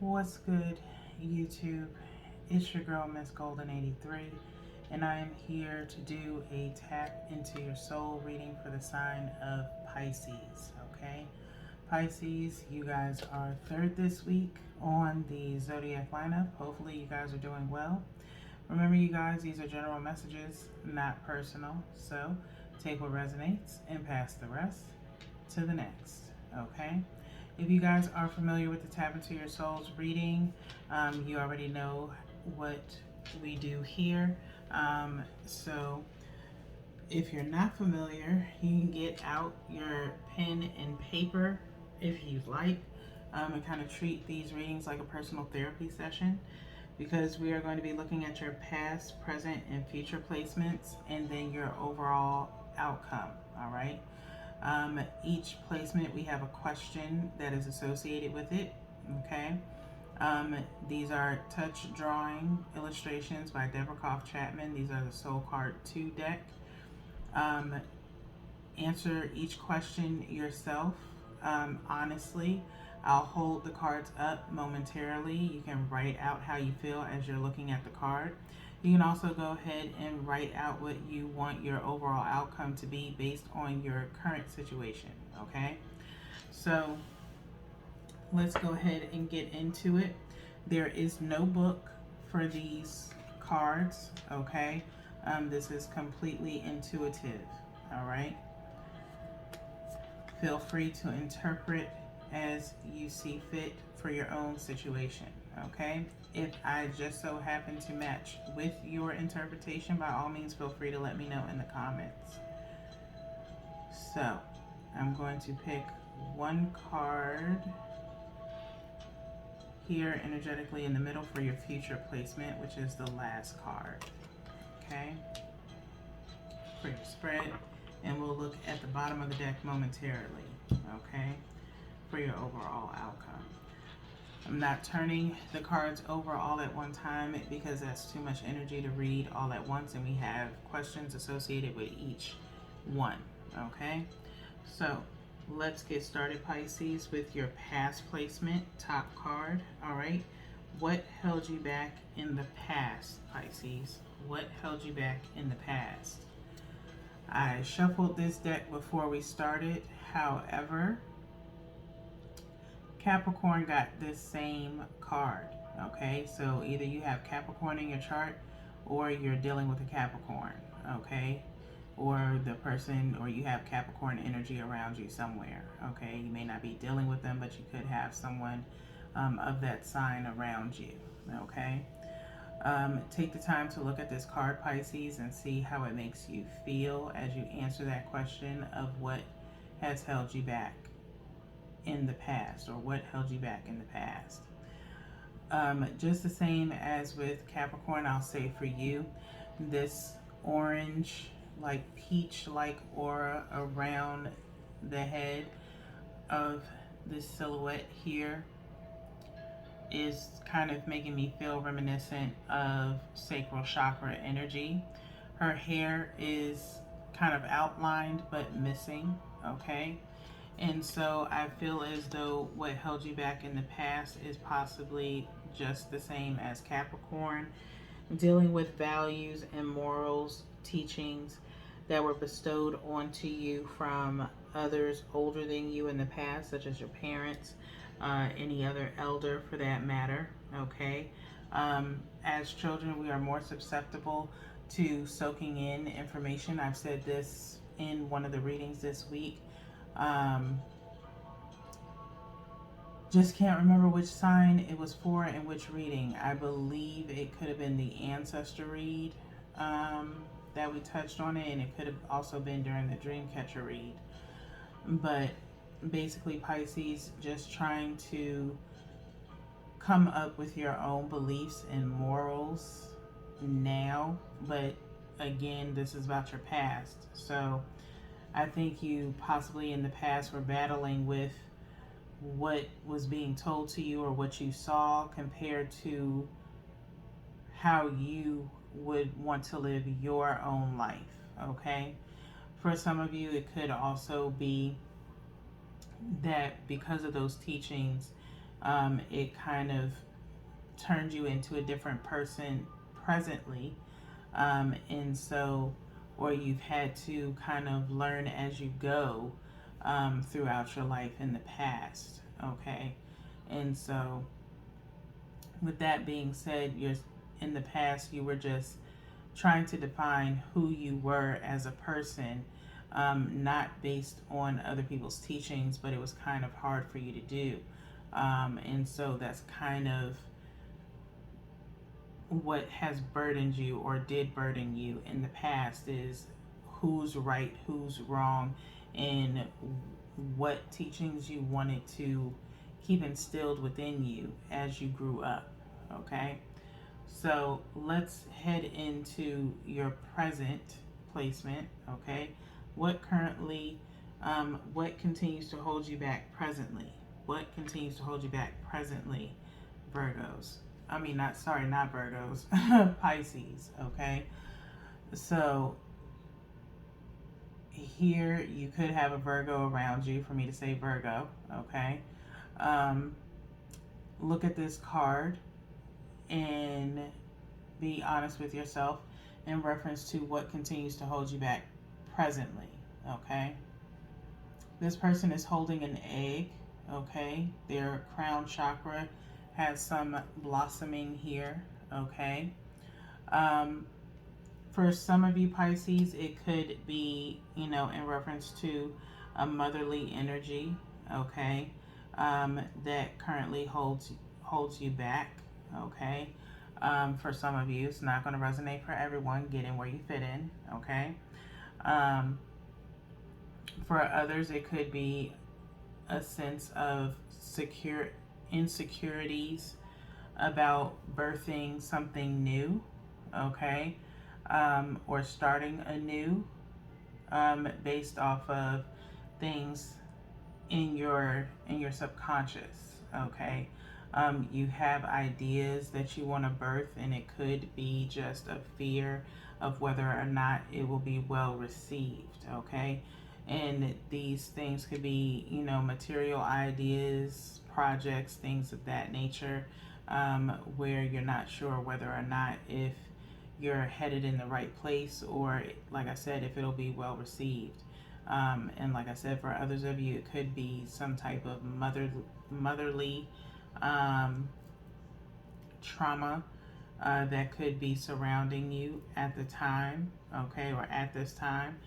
What's good, YouTube? It's your girl, Miss Golden 83, and I am here to do a tap into your soul reading for the sign of Pisces. Okay, Pisces, you guys are third this week on the zodiac lineup. Hopefully, you guys are doing well. Remember, you guys, these are general messages, not personal. So, take what resonates and pass the rest to the next. Okay. If you guys are familiar with the Tap Into Your Souls reading, you already know what we do here. So if you're not familiar, you can get out your pen and paper if you'd like, and kind of treat these readings like a personal therapy session, because we are going to be looking at your past, present, and future placements and then your overall outcome. All right. Each placement, we have a question that is associated with it. Okay. These are touch drawing illustrations by Deborah Koff Chapman. These are the Soul Card 2 deck. Um, Answer each question yourself. Honestly, I'll hold the cards up momentarily. You can write out how you feel as you're looking at the card. You can also go ahead and write out what you want your overall outcome to be based on your current situation. Okay, so let's go ahead and get into it. There is no book for these cards. Okay, this is completely intuitive. All right. Feel free to interpret as you see fit for your own situation, okay? If I just so happen to match with your interpretation, by all means, feel free to let me know in the comments. So, I'm going to pick one card here energetically in the middle for your future placement, which is the last card, okay? For your spread, and we'll look at the bottom of the deck momentarily, okay, for your overall outcome. I'm not turning the cards over all at one time because that's too much energy to read all at once, and we have questions associated with each one, okay? So let's get started, Pisces, with your past placement, top card. All right, what held you back in the past, Pisces? What held you back in the past? I shuffled this deck before we started. However, Capricorn got this same card. Okay, so either you have Capricorn in your chart or you're dealing with a Capricorn. Okay, or the person, or you have Capricorn energy around you somewhere. Okay, you may not be dealing with them, but you could have someone of that sign around you. Okay. Take the time to look at this card, Pisces, and see how it makes you feel as you answer that question of what has held you back in the past, or what held you back in the past. Just the same as with Capricorn, I'll say for you, this orange, like peach-like aura around the head of this silhouette here is kind of making me feel reminiscent of sacral chakra energy. Her hair is kind of outlined but missing, okay? And so I feel as though what held you back in the past is possibly just the same as Capricorn, dealing with values and morals, teachings that were bestowed onto you from others older than you in the past, such as your parents, any other elder for that matter, okay? As children, we are more susceptible to soaking in information. I've said this in one of the readings this week. Just can't remember which sign it was for and which reading. I believe it could have been the ancestor read that we touched on it, and it could have also been during the Dreamcatcher read. But basically, Pisces, just trying to come up with your own beliefs and morals now. But again, this is about your past. So I think you possibly in the past were battling with what was being told to you or what you saw compared to how you would want to live your own life, okay? For some of you, it could also be that because of those teachings, It kind of turned you into a different person presently. And so, or you've had to kind of learn as you go throughout your life in the past. Okay. And so, with that being said, you're in the past, you were just trying to define who you were as a person, not based on other people's teachings, but it was kind of hard for you to do. And so that's kind of what has burdened you or did burden you in the past, is who's right, who's wrong, and what teachings you wanted to keep instilled within you as you grew up. Okay, so let's head into your present placement. Okay, what continues to hold you back presently? What continues to hold you back presently, Virgos? I mean, not Virgos, Pisces. Okay, so here you could have a Virgo around you for me to say Virgo. Okay, um, look at this card and be honest with yourself in reference to what continues to hold you back presently. Okay, this person is holding an egg. Okay, their crown chakra has some blossoming here. Okay, um, for some of you Pisces, it could be, in reference to a motherly energy. Okay, that currently holds you back. Okay, for some of you, it's not going to resonate for everyone. Get in where you fit in. Okay, for others, it could be a sense of insecurities about birthing something new. Okay, or starting anew, based off of things in your subconscious. Okay, you have ideas that you want to birth, and it could be just a fear of whether or not it will be well received. Okay, and these things could be, material ideas, projects, things of that nature, where you're not sure whether or not if you're headed in the right place, or, like I said, if it'll be well received. And like I said, for others of you, it could be some type of motherly trauma that could be surrounding you at the time. Okay, or at this time,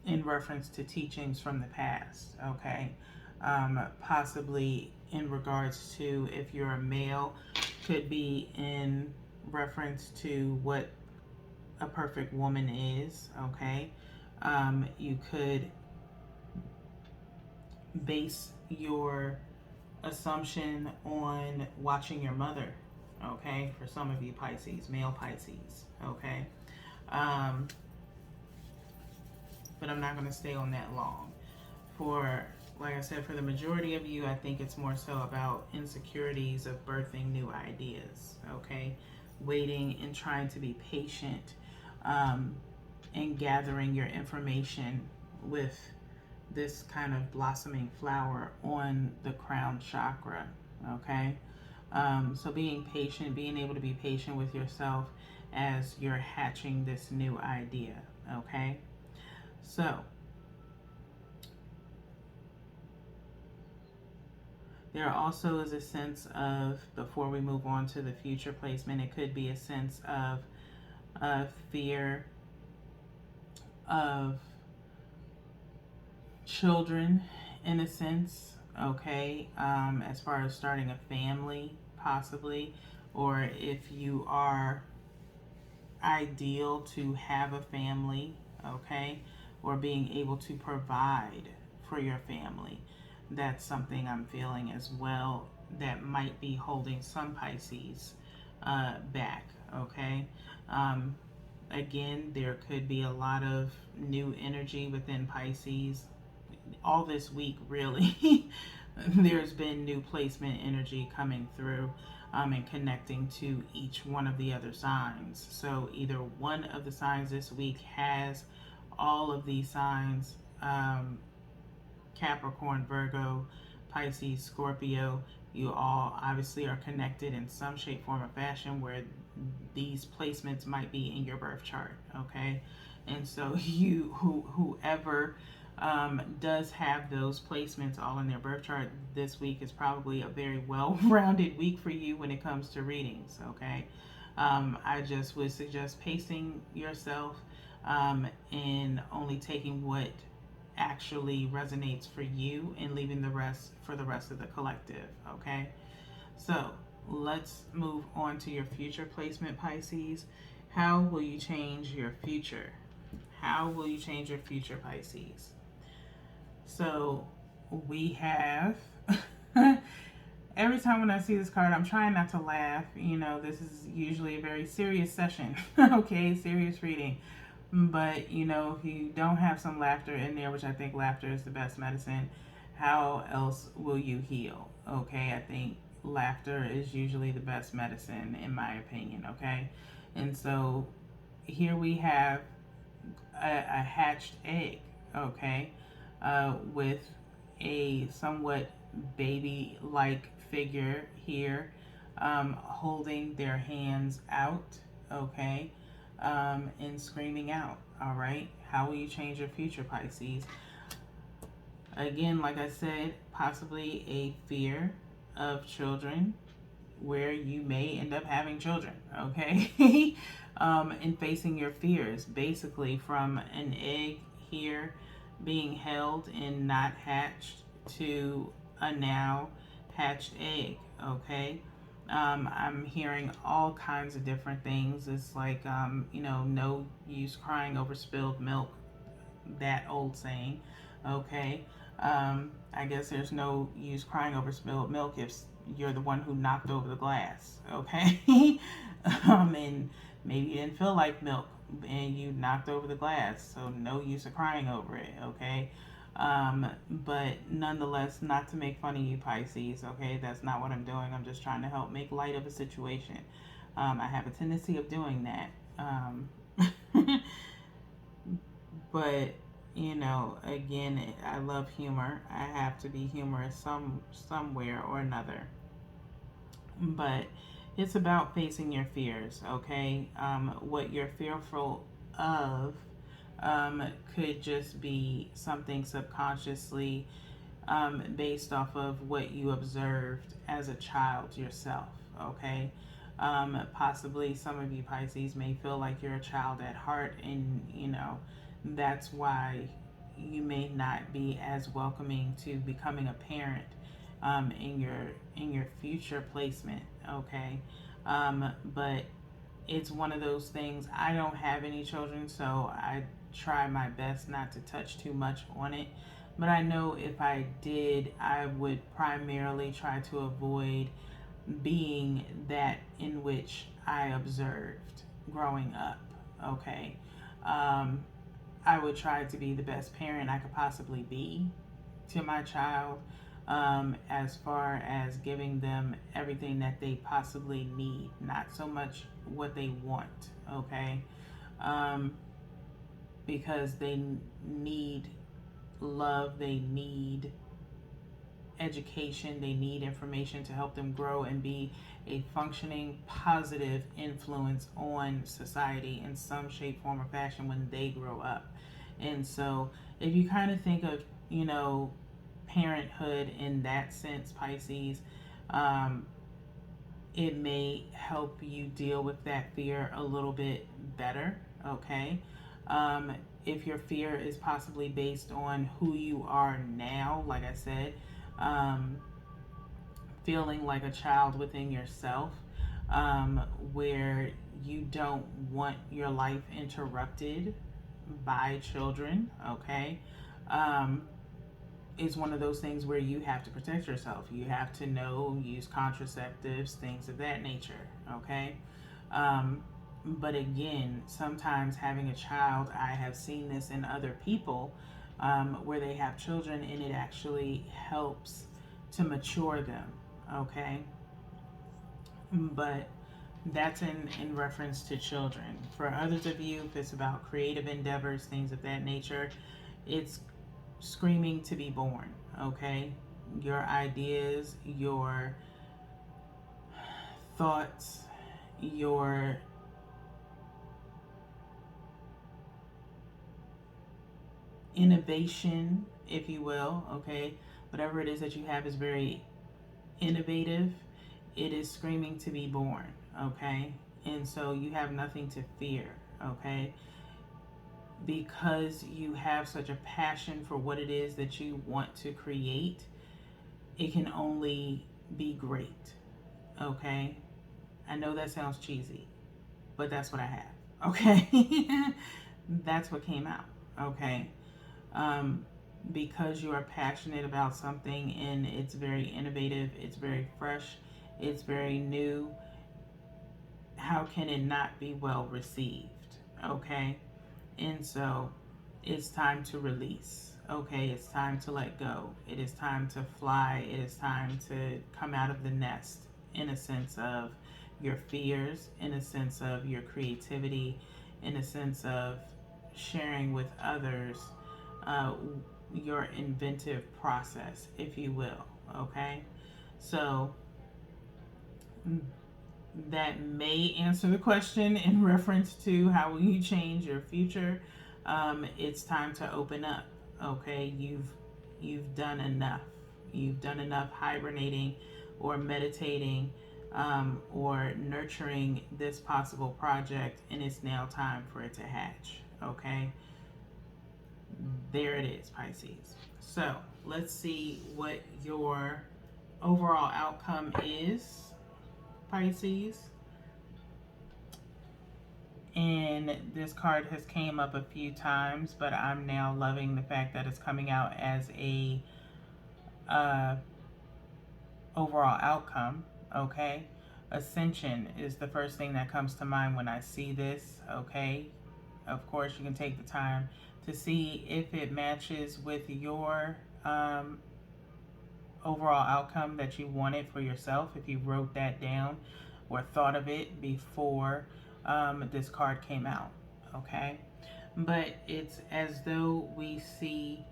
in reference to teachings from the past. Okay, possibly in regards to, if you're a male, could be in reference to what a perfect woman is. Okay, you could base your assumption on watching your mother. Okay, for some of you Pisces, male Pisces. Okay, but I'm not going to stay on that long. For, like I said, for the majority of you, I think it's more so about insecurities of birthing new ideas. Okay, waiting and trying to be patient, and gathering your information with this kind of blossoming flower on the crown chakra. Okay, so being patient, being able to be patient with yourself as you're hatching this new idea. Okay, so there also is a sense of, before we move on to the future placement, it could be a sense of fear of children, in a sense. Okay, as far as starting a family, possibly, or if you are ideal to have a family. Okay, or being able to provide for your family. That's something I'm feeling as well, that might be holding some Pisces back. Okay, again, there could be a lot of new energy within Pisces all this week, really. There's been new placement energy coming through, and connecting to each one of the other signs. So either one of the signs this week has all of these signs, Capricorn, Virgo, Pisces, Scorpio, you all obviously are connected in some shape, form, or fashion where these placements might be in your birth chart, okay? And so whoever does have those placements all in their birth chart, this week is probably a very well-rounded week for you when it comes to readings, okay? I just would suggest pacing yourself and only taking what actually resonates for you and leaving the rest for the rest of the collective, okay? So let's move on to your future placement, Pisces. How will you change your future? How will you change your future, Pisces? So we have every time when I see this card, I'm trying not to laugh. You know, this is usually a very serious session, okay? Serious reading. But, you know, if you don't have some laughter in there, which I think laughter is the best medicine, how else will you heal? Okay, I think laughter is usually the best medicine, in my opinion, okay? And so here we have a hatched egg, okay, with a somewhat baby-like figure here holding their hands out, okay, and screaming out, all right? How will you change your future, Pisces? Again, like I said, possibly a fear of children where you may end up having children, okay? And facing your fears, basically from an egg here being held and not hatched to a now hatched egg, okay? I'm hearing all kinds of different things. It's like, you know, no use crying over spilled milk, that old saying, okay? I guess there's no use crying over spilled milk if you're the one who knocked over the glass, okay? And maybe you didn't feel like milk and you knocked over the glass, so no use of crying over it, okay? But nonetheless, not to make fun of you, Pisces, okay? That's not what I'm doing. I'm just trying to help make light of a situation. I have a tendency of doing that. But, you know, again, I love humor. I have to be humorous somewhere or another. But it's about facing your fears, okay? What you're fearful of could just be something subconsciously based off of what you observed as a child yourself, okay? Possibly some of you Pisces may feel like you're a child at heart, and you know that's why you may not be as welcoming to becoming a parent in your future placement, okay? But it's one of those things. I don't have any children, so I try my best not to touch too much on it. But I know if I did, I would primarily try to avoid being that in which I observed growing up, okay? I would try to be the best parent I could possibly be to my child, as far as giving them everything that they possibly need, not so much what they want, okay? Because they need love, they need education, they need information to help them grow and be a functioning positive influence on society in some shape, form, or fashion when they grow up. And so if you kind of think of, you know, parenthood in that sense, Pisces, it may help you deal with that fear a little bit better, okay? If your fear is possibly based on who you are now, like I said, feeling like a child within yourself, where you don't want your life interrupted by children, okay? Is one of those things where you have to protect yourself. You have to know, use contraceptives, things of that nature, okay? But again, sometimes having a child, I have seen this in other people, where they have children and it actually helps to mature them, okay? But that's in reference to children. For others of you, if it's about creative endeavors, things of that nature, it's screaming to be born, okay? your ideas, your thoughts, your innovation, if you will, okay? Whatever it is that you have is very innovative. It is screaming to be born, okay? And so you have nothing to fear, okay? Because you have such a passion for what it is that you want to create, it can only be great, okay? I know that sounds cheesy, but that's what I have, okay? That's what came out, okay? Um, because you are passionate about something and it's very innovative, it's very fresh, it's very new, how can it not be well received? Okay. And so it's time to release. Okay. It's time to let go. It is time to fly. It is time to come out of the nest in a sense of your fears, in a sense of your creativity, in a sense of sharing with others uh, your inventive process, if you will. Okay. So that may answer the question in reference to how will you change your future. It's time to open up. Okay, you've done enough. You've done enough hibernating or meditating or nurturing this possible project, and it's now time for it to hatch. Okay, there it is, Pisces. So let's see what your overall outcome is, Pisces. And this card has came up a few times, but I'm now loving the fact that it's coming out as a uh, overall outcome. Okay, ascension is the first thing that comes to mind when I see this. Okay, of course you can take the time to see if it matches with your overall outcome that you wanted for yourself, if you wrote that down or thought of it before this card came out. Okay, but it's as though we see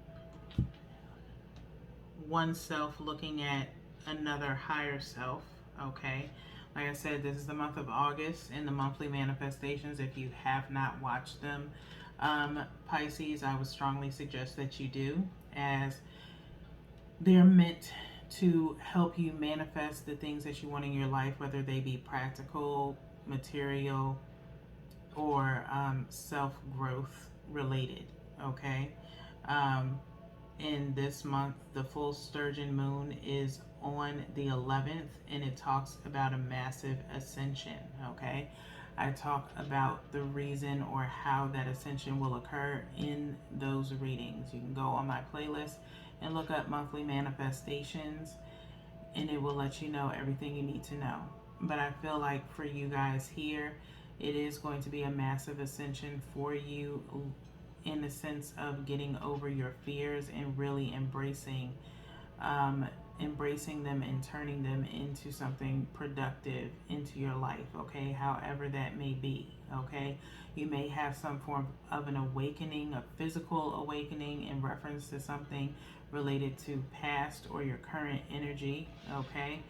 oneself looking at another higher self. Okay, like I said, this is the month of August and the monthly manifestations. If you have not watched them, Pisces, I would strongly suggest that you do, as they're meant to help you manifest the things that you want in your life, whether they be practical, material, or self growth related. Okay. Um, in this month, the full sturgeon moon is on the 11th, and it talks about a massive ascension. Okay. I talk about the reason or how that ascension will occur in those readings. You can go on my playlist and look up monthly manifestations, and it will let you know everything you need to know. But I feel like for you guys here, it is going to be a massive ascension for you in the sense of getting over your fears and really um, embracing them and turning them into something productive into your life. Okay, however that may be. Okay, you may have some form of an awakening, a physical awakening in reference to something related to past or your current energy. Okay,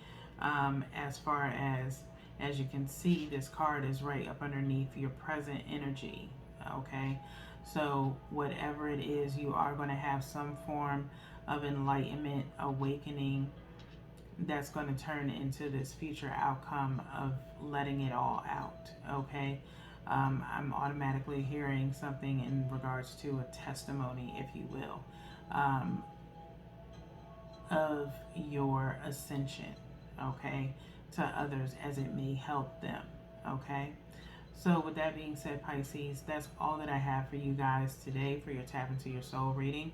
as far as you can see, this card is right up underneath your present energy. Okay, so whatever it is, you are going to have some form of enlightenment, awakening, that's going to turn into this future outcome of letting it all out. Okay, I'm automatically hearing something in regards to a testimony, if you will, of your ascension, okay, to others as it may help them. Okay, so with that being said, Pisces, that's all that I have for you guys today for your Tap Into Your Soul reading.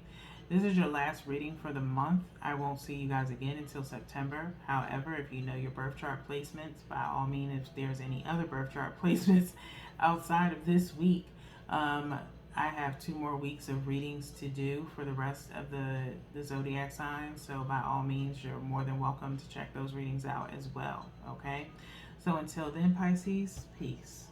This is your last reading for the month. I won't see you guys again until September. However, if you know your birth chart placements, by all means, if there's any other birth chart placements outside of this week, I have 2 more weeks of readings to do for the rest of the zodiac signs. So by all means, you're more than welcome to check those readings out as well. Okay? So until then, Pisces, peace.